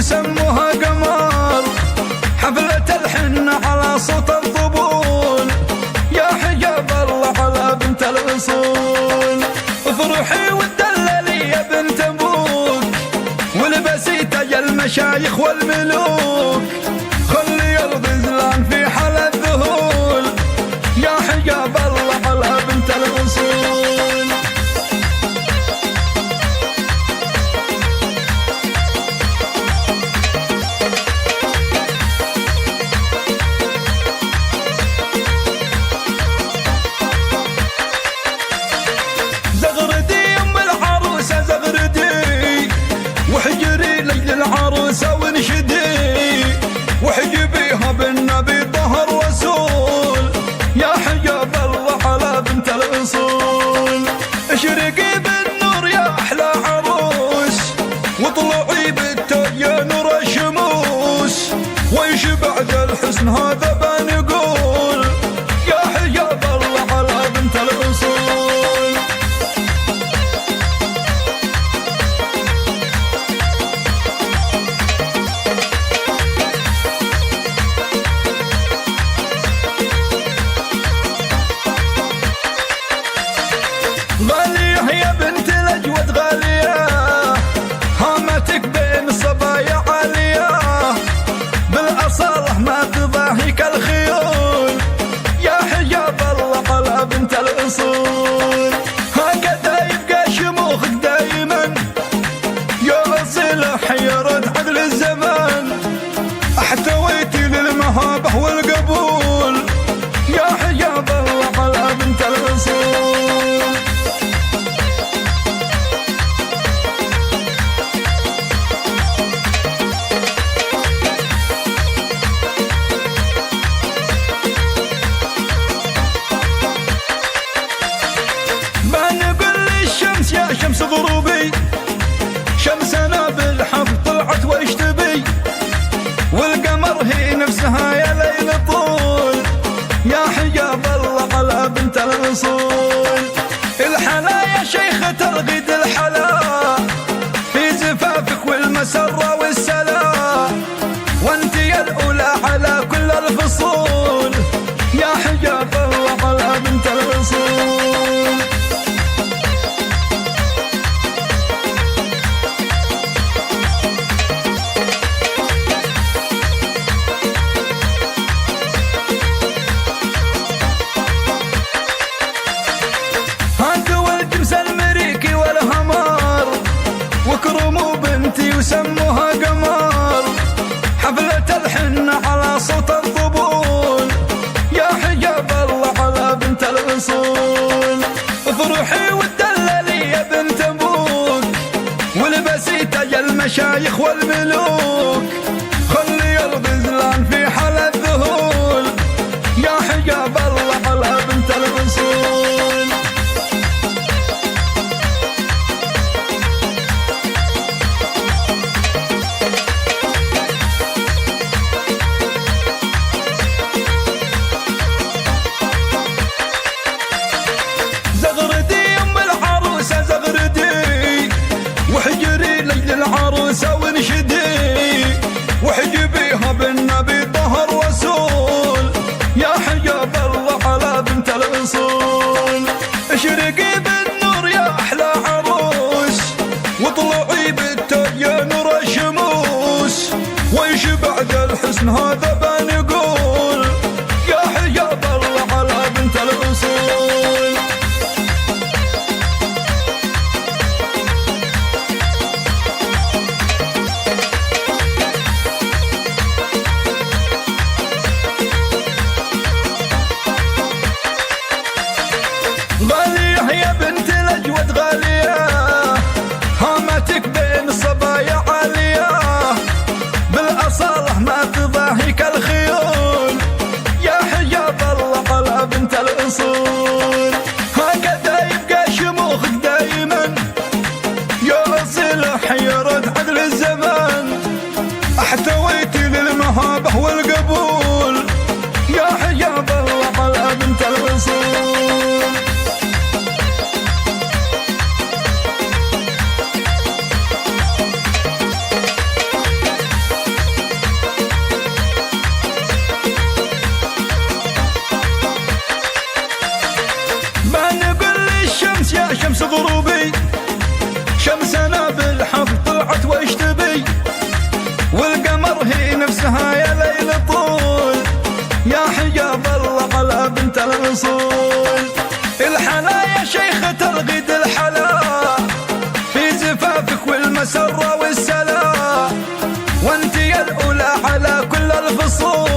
وسموها قمر، حفلة الحنة على صوت الطبول، يا حجاب الله على بنت الأصول. افرحي وتدللي يا بنت أبوك، والبسي تاج المشايخ والملوك، خلي الغزلان في حال الذهول، يا حجاب الله على بنت الأصول. زغردي أم العروسة زغردي، وحجري لجل العروسة وانشدي، وحجبيها بالنبي طهر رسول، يا حجاب الله على بنت الأصول. اشرقي بالنور يا أحلى عروس، واطلعي بالتاج يا نور الشموس، ويش بعد الحسن هذا بنقول، يا حجاب الله على بنت الأصول. غالية يا بنت الأجود غالية، هامتك بين الصبايا عالية، بالأصالة ما تضاهيك الخيول، يا حجاب الله على بنت الأصول. هكذا يبقى شموخك دايما، يا أصيلة حيرت عدل الزمان، احتويتي للمهابة والقبول، يا حجاب الله على بنت الأصول. يا شمس غروبي، شمسنا بالحب طلعت وش تبي، والقمر هي نفسها يا ليل طول، يا حجاب الله على بنت الأصول. الحلا يا شيخة الغيد الحلا، في زفافك والمسرة والسلا، وانت يا الأولى على كل الفصول، يا حجاب الله على بنت الأصول. وكرموا بنتي وسموها قمر، حفلة الحنة على صوت الطبول، يا حجاب الله على بنت الأصول. افرحي وتدللي يا بنت أبوك، والبسي تاج المشايخ والملوك، خلي الغزلان في حال الذهول، يا حجاب الله على بنت الأصول. العروسة وانشدي، وحجبيها بالنبي طهر رسول، يا حجاب الله على بنت الأصول. اشرقي بالنور يا أحلى عروس، واطلعي بالتاج يا نور الشموس، ويش بعد الحسن هذا بنقول، يا حجاب الله على بنت الأصول. غالية يا بنت الأجود غالية، هامتك بين الصبايا عالية، بالأصالة ما تضاهيك الخيول، يا حجاب الله على بنت الأصول. هكذا يبقى شموخك دايما، يا أصيلة حيرت عدل الزمان، احتويتي للمهابة والقبول، يا حجاب الله على بنت الأصول. تغربي شمسنا بالحب طلعت وش تبي والقمر هي نفسها يا ليل طول يا حجاب الله على بنت الأصول الحلا يا شيخة الغد الحلا في زفافك والمسرة والسلا وانت يا الأولى على كل الفصول